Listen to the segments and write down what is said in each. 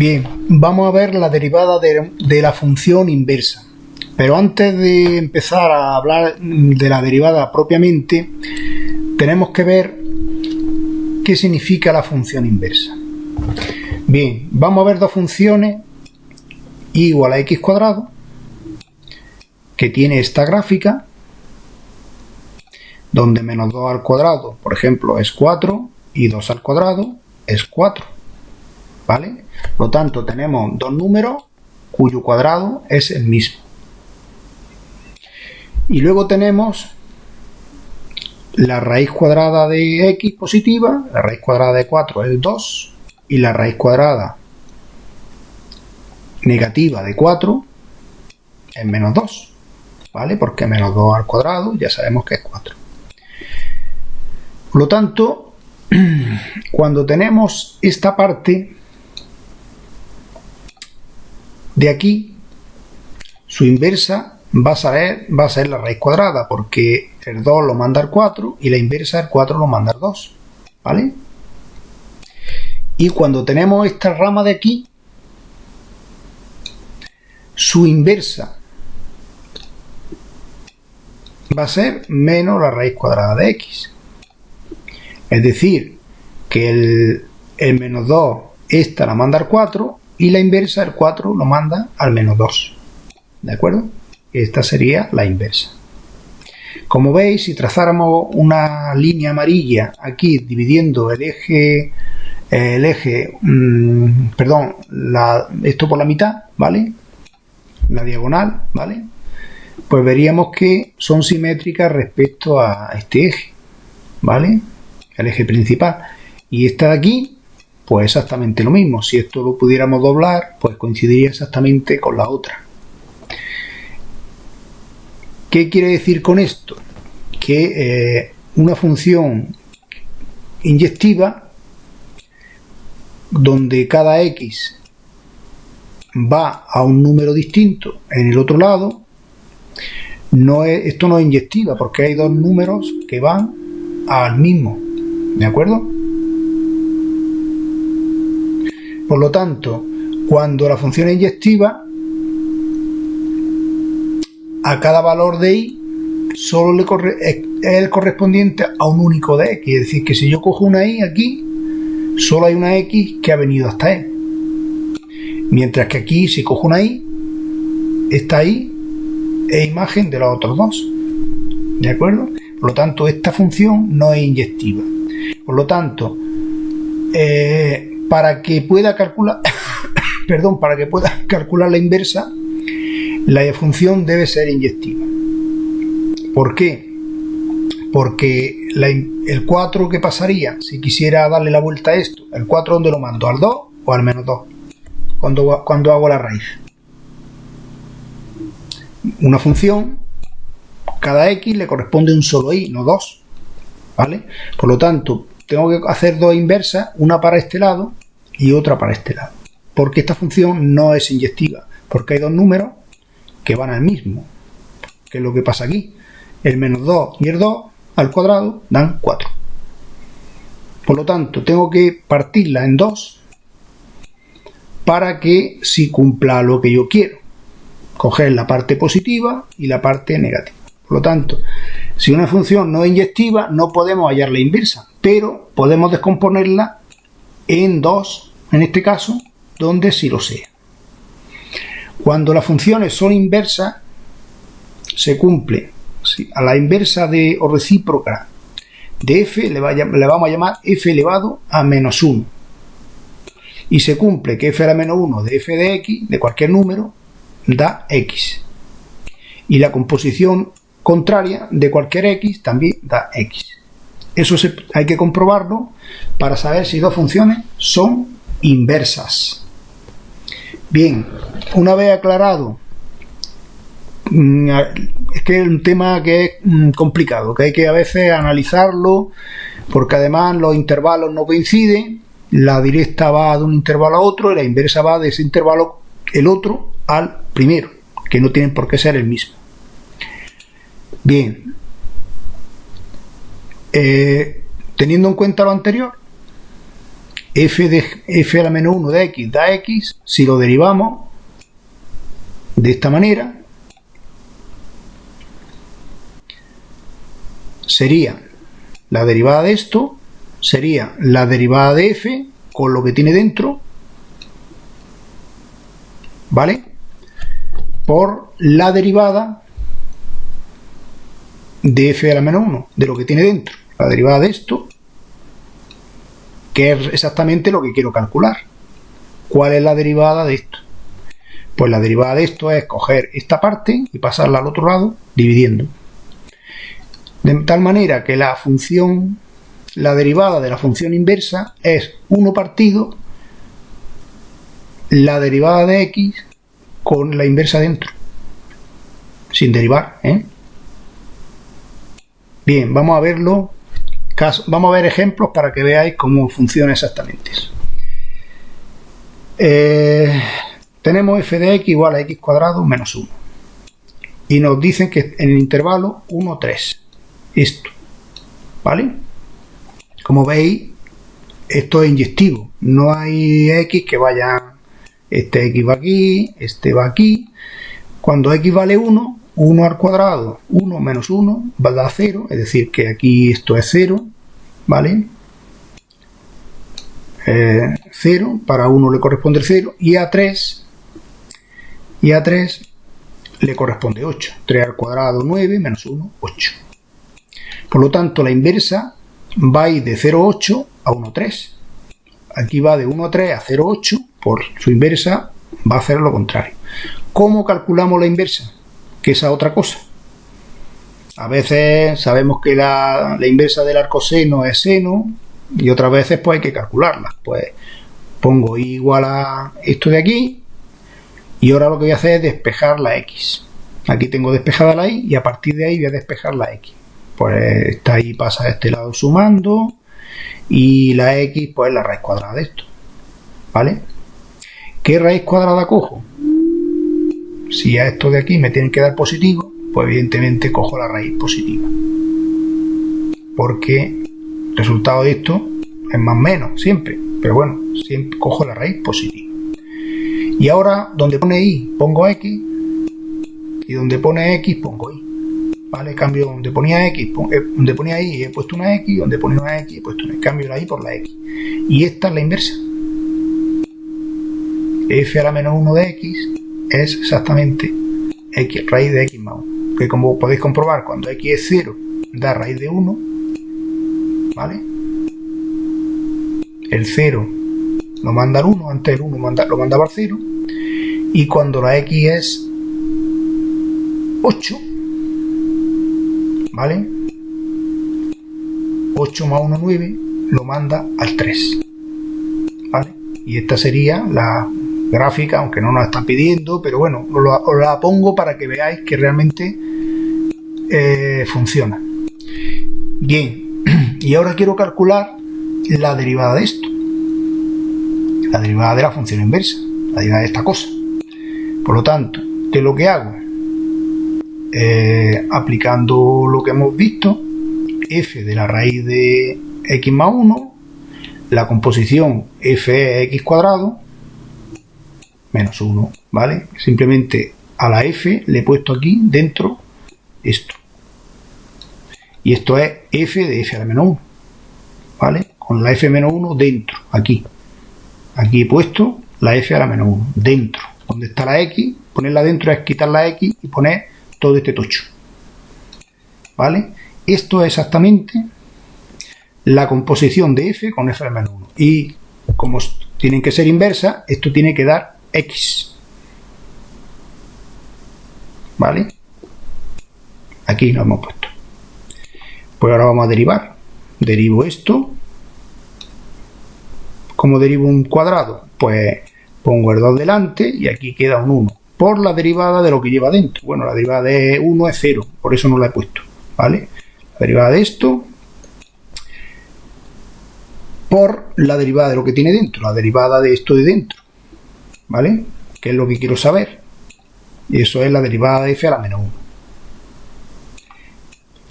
Bien, vamos a ver la derivada de la función inversa. Pero antes de empezar a hablar de la derivada propiamente, tenemos que ver qué significa la función inversa. Bien, vamos a ver dos funciones y igual a x cuadrado, que tiene esta gráfica, donde menos 2 al cuadrado, por ejemplo, es 4 y 2 al cuadrado es 4. ¿Vale? Por lo tanto, tenemos dos números cuyo cuadrado es el mismo. Y luego tenemos la raíz cuadrada de x positiva, la raíz cuadrada de 4 es 2, y la raíz cuadrada negativa de 4 es menos 2, ¿vale? Porque menos 2 al cuadrado ya sabemos que es 4. Por lo tanto, cuando tenemos esta parte de aquí, su inversa va a ser la raíz cuadrada, porque el 2 lo manda al 4 y la inversa el 4 lo manda al 2, ¿vale? Y cuando tenemos esta rama de aquí, su inversa va a ser menos la raíz cuadrada de x. Es decir, que el menos 2, esta la manda al 4 y la inversa, el 4 lo manda al menos 2. ¿De acuerdo? Esta sería la inversa. Como veis, si trazáramos una línea amarilla aquí dividiendo esto por la mitad, ¿vale? La diagonal, ¿vale? Pues veríamos que son simétricas respecto a este eje, ¿vale? El eje principal. Y esta de aquí, pues exactamente lo mismo. Si esto lo pudiéramos doblar, pues coincidiría exactamente con la otra. ¿Qué quiere decir con esto? Que una función inyectiva, donde cada x va a un número distinto en el otro lado, esto no es inyectiva, porque hay dos números que van al mismo, ¿de acuerdo? Por lo tanto, cuando la función es inyectiva, a cada valor de y solo es el correspondiente a un único de x. Es decir, que si yo cojo una y aquí, solo hay una x que ha venido hasta él. Mientras que aquí, si cojo una y, esta y es imagen de los otros dos. ¿De acuerdo? Por lo tanto, esta función no es inyectiva. Por lo tanto, para que pueda calcular la inversa, la función debe ser inyectiva. ¿Por qué? Porque el 4, ¿qué pasaría si quisiera darle la vuelta a esto? ¿El 4 dónde lo mando? ¿Al 2 o al menos 2? Cuando hago la raíz. Una función, cada x le corresponde un solo y, no dos, ¿vale? Por lo tanto, tengo que hacer dos inversas, una para este lado y otra para este lado, porque esta función no es inyectiva, porque hay dos números que van al mismo. ¿Qué es lo que pasa aquí? El menos 2 y el 2 al cuadrado dan 4. Por lo tanto, tengo que partirla en 2 para que sí cumpla lo que yo quiero. Coger la parte positiva y la parte negativa. Por lo tanto, si una función no es inyectiva, no podemos hallar la inversa, pero podemos descomponerla en 2, en este caso, donde sí lo sea. Cuando las funciones son inversas, se cumple a la inversa o recíproca de f, le vamos a llamar f elevado a menos 1. Y se cumple que f a la menos 1 de f de x, de cualquier número, da x. Y la composición contraria de cualquier x también da x. Eso hay que comprobarlo para saber si dos funciones son inversas. Bien, una vez aclarado, es que es un tema que es complicado, que hay que a veces analizarlo, porque además los intervalos no coinciden, la directa va de un intervalo a otro y la inversa va de ese intervalo, el otro, al primero, que no tienen por qué ser el mismo. Bien, teniendo en cuenta lo anterior, f a la menos 1 de x da x. Si lo derivamos de esta manera, sería la derivada de esto, sería la derivada de f con lo que tiene dentro, ¿vale? Por la derivada de f a la menos 1 de lo que tiene dentro, la derivada de esto, que es exactamente lo que quiero calcular. ¿Cuál es la derivada de esto? Pues la derivada de esto es coger esta parte y pasarla al otro lado dividiendo. De tal manera que la función, la derivada de la función inversa es 1 partido la derivada de x con la inversa dentro, sin derivar, ¿eh? Bien, vamos a verlo. Vamos a ver ejemplos para que veáis cómo funciona exactamente eso. Tenemos f de x igual a x cuadrado menos 1. Y nos dicen que en el intervalo 1, 3. Esto, ¿vale? Como veis, esto es inyectivo. No hay x que vaya, este x va aquí, este va aquí. Cuando x vale 1, 1 al cuadrado, 1 menos 1 va a dar 0, es decir, que aquí esto es 0, ¿vale? 0, para 1 le corresponde el 0, y a 3 le corresponde 8. 3 al cuadrado, 9, menos 1, 8. Por lo tanto, la inversa va a ir de 0,8 a 1,3. Aquí va de 1,3 a 0,8, por su inversa va a hacer lo contrario. ¿Cómo calculamos la inversa? Que esa otra cosa. A veces sabemos que la inversa del arcoseno es seno y otras veces pues hay que calcularla. Pues pongo y igual a esto de aquí y ahora lo que voy a hacer es despejar la x. Aquí tengo despejada la y a partir de ahí voy a despejar la x. Pues esta y pasa a este lado sumando y la x pues es la raíz cuadrada de esto, ¿vale? ¿Qué raíz cuadrada cojo? Si a esto de aquí me tienen que dar positivo, pues evidentemente cojo la raíz positiva, porque el resultado de esto es más o menos siempre, pero bueno, siempre cojo la raíz positiva. Y ahora donde pone y pongo x y donde pone x pongo y, ¿vale? Cambio donde ponía x, donde ponía y he puesto una x, donde ponía una x he puesto una y, cambio la y por la x. Y esta es la inversa. F a la menos 1 de x es exactamente x, raíz de x más 1, que como podéis comprobar, cuando x es 0 da raíz de 1, ¿vale? El 0 lo manda al 1, antes el 1 lo mandaba al 0, y cuando la x es 8, ¿vale? 8 más 1, 9, lo manda al 3, ¿vale? Y esta sería la gráfica, aunque no nos la están pidiendo, pero bueno, os la pongo para que veáis que realmente funciona. Bien, y ahora quiero calcular la derivada de esto, la derivada de la función inversa, la derivada de esta cosa. Por lo tanto, ¿qué es lo que hago? Aplicando lo que hemos visto, f de la raíz de x más 1, la composición f es x cuadrado menos 1, ¿vale? Simplemente a la f le he puesto aquí dentro esto. Y esto es f de f a la menos 1, ¿vale? Con la f menos 1 dentro, aquí. Aquí he puesto la f a la menos 1, dentro. Donde está la x, ponerla dentro es quitar la x y poner todo este tocho, ¿vale? Esto es exactamente la composición de f con f a la menos 1. Y como tienen que ser inversas, esto tiene que dar x, ¿vale? Aquí lo hemos puesto. Pues ahora vamos a derivar. Derivo esto. ¿Cómo derivo un cuadrado? Pues pongo el 2 delante y aquí queda un 1 por la derivada de lo que lleva dentro. Bueno, la derivada de 1 es 0, por eso no la he puesto, ¿vale? La derivada de esto por la derivada de lo que tiene dentro, la derivada de esto de dentro, ¿vale? Que es lo que quiero saber. Y eso es la derivada de f a la menos 1.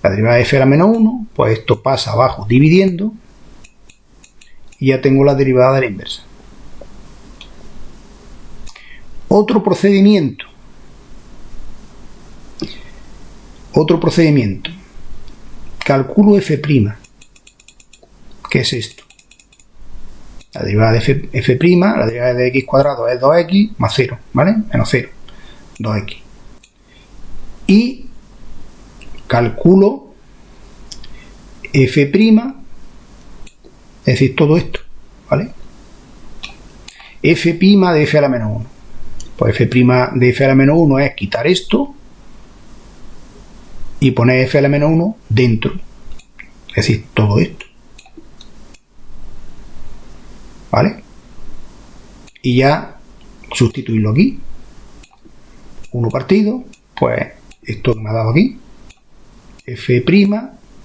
La derivada de f a la menos 1, pues esto pasa abajo dividiendo. y ya tengo la derivada de la inversa. Otro procedimiento. Calculo f'. ¿Qué es esto? La derivada de f', la derivada de x cuadrado es 2x más 0, ¿vale? Menos 0, 2x. Y calculo f', es decir, todo esto, ¿vale? F' de f a la menos 1. Pues f' de f a la menos 1 es quitar esto y poner f a la menos 1 dentro. Es decir, todo esto. ¿Vale? Y ya sustituirlo aquí. 1 partido, pues esto que me ha dado aquí. F'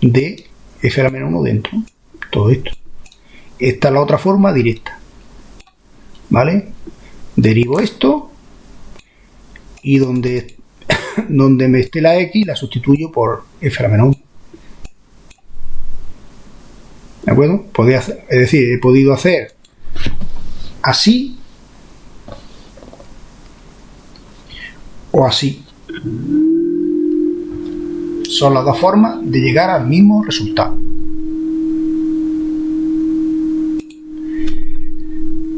de f a la menos 1 dentro. Todo esto. Esta es la otra forma directa. ¿Vale? Derivo esto y donde me esté la x la sustituyo por f a la menos 1. ¿De acuerdo? Es decir, he podido hacer así o así. Son las dos formas de llegar al mismo resultado.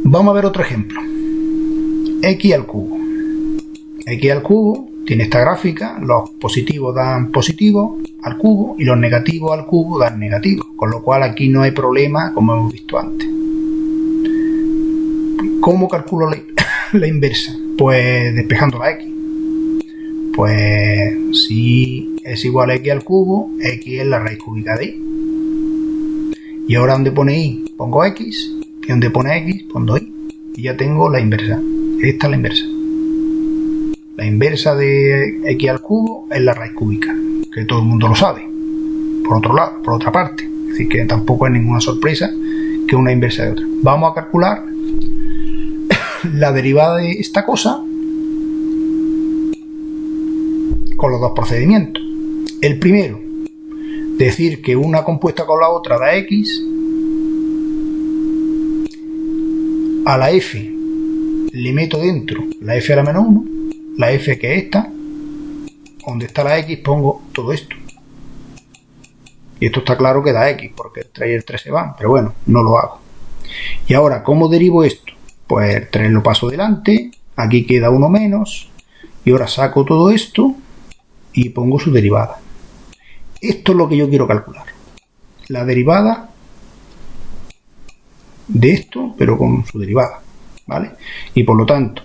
Vamos a ver otro ejemplo. X al cubo. X al cubo tiene esta gráfica, los positivos dan positivo al cubo y los negativos al cubo dan negativo, con lo cual aquí no hay problema, como hemos visto antes. ¿Cómo calculo la inversa? Pues despejando la x. Pues si es igual a x al cubo, x es la raíz cúbica de y. Y ahora donde pone y pongo x, y donde pone x pongo y. Y ya tengo la inversa. Esta es la inversa. La inversa de x al cubo es la raíz cúbica, que todo el mundo lo sabe. Por otro lado, por otra parte. Así que tampoco es ninguna sorpresa que una inversa de otra. Vamos a calcular la derivada de esta cosa con los dos procedimientos. El primero, decir que una compuesta con la otra da x. A la f le meto dentro la f a la menos 1, la f que es esta, donde está la x pongo todo esto. Y esto está claro que da x, porque el 3 y el 3 se van, pero bueno, no lo hago. Y ahora, ¿cómo derivo esto? Pues el 3 lo paso delante, aquí queda 1 menos, y ahora saco todo esto y pongo su derivada. Esto es lo que yo quiero calcular. La derivada de esto, pero con su derivada, ¿vale? Y por lo tanto,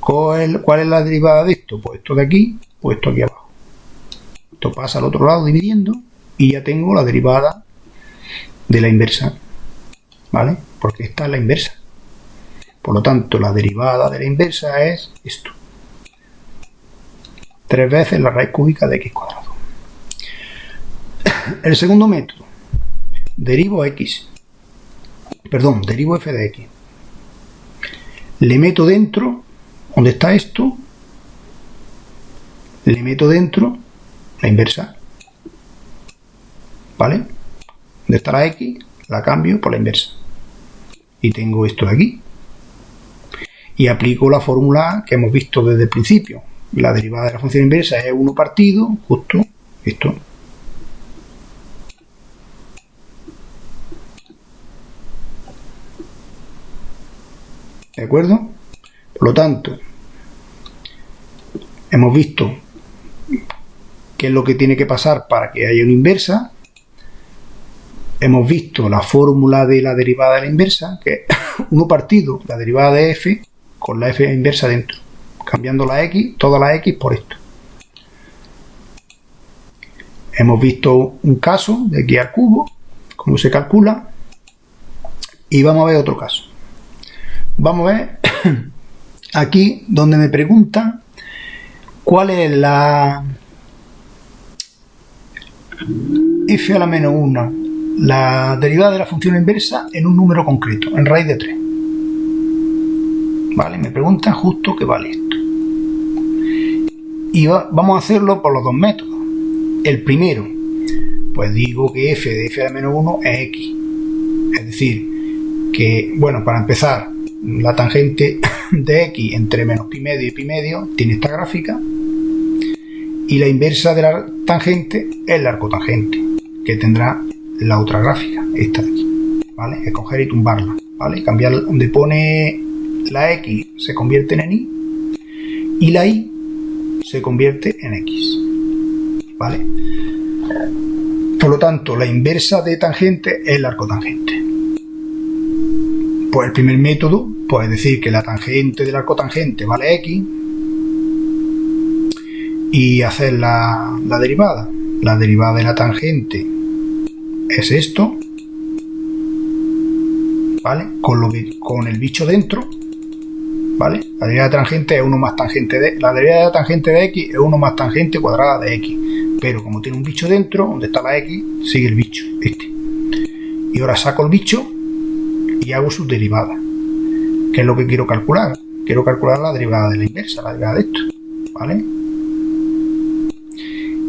¿cuál es la derivada de esto? Pues esto de aquí, pues esto aquí abajo. Esto pasa al otro lado dividiendo y ya tengo la derivada de la inversa, ¿vale? Porque esta es la inversa. Por lo tanto, la derivada de la inversa es esto. 3 veces la raíz cúbica de x cuadrado. El segundo método. Derivo f de x. Le meto dentro, donde está esto, le meto dentro la inversa. ¿Vale? Donde está la x, la cambio por la inversa. Y tengo esto de aquí. Y aplico la fórmula que hemos visto desde el principio. La derivada de la función inversa es 1 partido, justo esto. ¿De acuerdo? Por lo tanto, hemos visto qué es lo que tiene que pasar para que haya una inversa. Hemos visto la fórmula de la derivada de la inversa, que es 1 partido la derivada de f con la f inversa dentro, cambiando la x, toda la x por esto. Hemos visto un caso de x al cubo, cómo se calcula, y vamos a ver otro caso. Vamos a ver aquí donde me preguntan cuál es la f a la menos 1, la derivada de la función inversa en un número concreto, en raíz de 3. Vale, me preguntan justo qué vale esto. Y vamos a hacerlo por los dos métodos. El primero, pues digo que f de f a la menos 1 es x. Es decir, que, bueno, para empezar, la tangente de x entre menos pi medio y pi medio tiene esta gráfica, y la inversa de la tangente es la arcotangente, que tendrá la otra gráfica, esta de aquí, ¿vale? Es coger y tumbarla, ¿vale? Cambiar donde pone la x se convierte en y, y la y se convierte en x, ¿vale? Por lo tanto, la inversa de tangente es la arcotangente. Pues el primer método, pues decir que la tangente de la arcotangente vale x y hacer la derivada. La derivada de la tangente es esto, ¿vale? Con el bicho dentro, ¿vale? La derivada de tangente es 1 más tangente de... La derivada de la tangente de x es 1 más tangente cuadrada de x. Pero como tiene un bicho dentro, donde está la x, sigue el bicho, este. Y ahora saco el bicho y hago su derivada. ¿Qué es lo que quiero calcular? Quiero calcular la derivada de la inversa, la derivada de esto, ¿vale?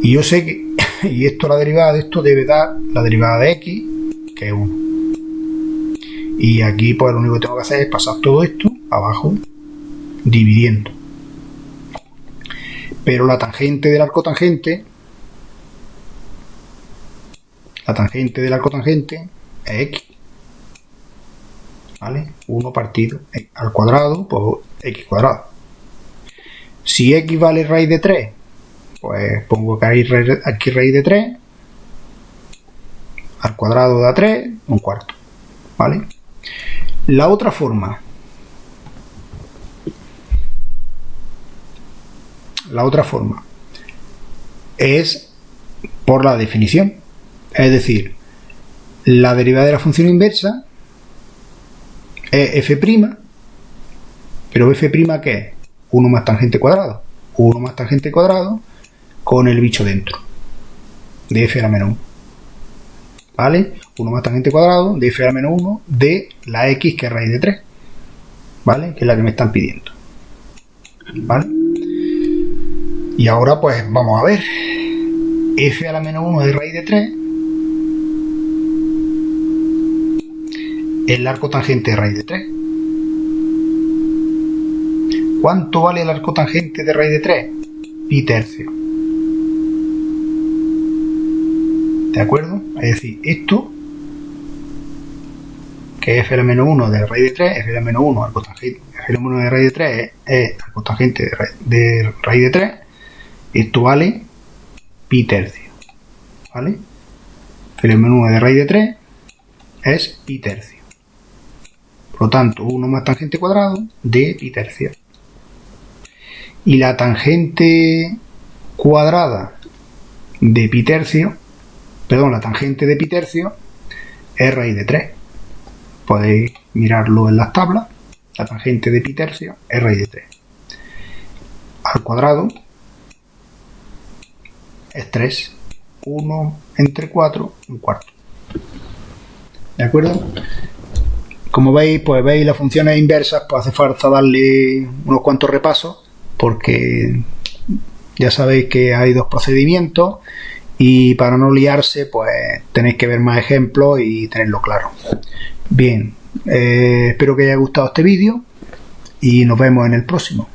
Y yo sé que... Y esto, la derivada de esto debe dar la derivada de x, que es 1. Y aquí pues lo único que tengo que hacer es pasar todo esto abajo, dividiendo. Pero la tangente del arcotangente, es x, ¿vale? 1 partido al cuadrado por x cuadrado. Si x vale raíz de 3, pues pongo aquí raíz de 3, al cuadrado da 3, un cuarto, ¿vale? La otra forma es por la definición, es decir, la derivada de la función inversa es f', pero f' ¿qué es? 1 más tangente cuadrado, 1 más tangente cuadrado con el bicho dentro de f a la menos 1, ¿vale? 1 más tangente cuadrado de f a la menos 1 de la x, que es raíz de 3, ¿vale? Que es la que me están pidiendo, ¿vale? Y ahora pues vamos a ver. F a la menos 1 de raíz de 3 es el arcotangente de raíz de 3. ¿Cuánto vale el arcotangente de raíz de 3? Pi tercio. ¿De acuerdo? Es decir, esto, que es f a la menos 1 de raíz de 3, f a la menos 1 arcotangente, f a la menos 1 de raíz de 3 es arcotangente de raíz de 3, esto vale pi tercio, ¿vale? F a la menos 1 de raíz de 3 es pi tercio. Por lo tanto, 1 más tangente cuadrado de pi tercio. Y la tangente cuadrada de pi tercio, perdón, la tangente de pi tercio es raíz de 3. Podéis mirarlo en las tablas. La tangente de pi tercio es raíz de 3. Al cuadrado es 3. 1 entre 4, un cuarto. ¿De acuerdo? Como veis, pues veis las funciones inversas, pues hace falta darle unos cuantos repasos, porque ya sabéis que hay dos procedimientos y para no liarse, pues tenéis que ver más ejemplos y tenerlo claro. Bien, espero que haya gustado este vídeo y nos vemos en el próximo.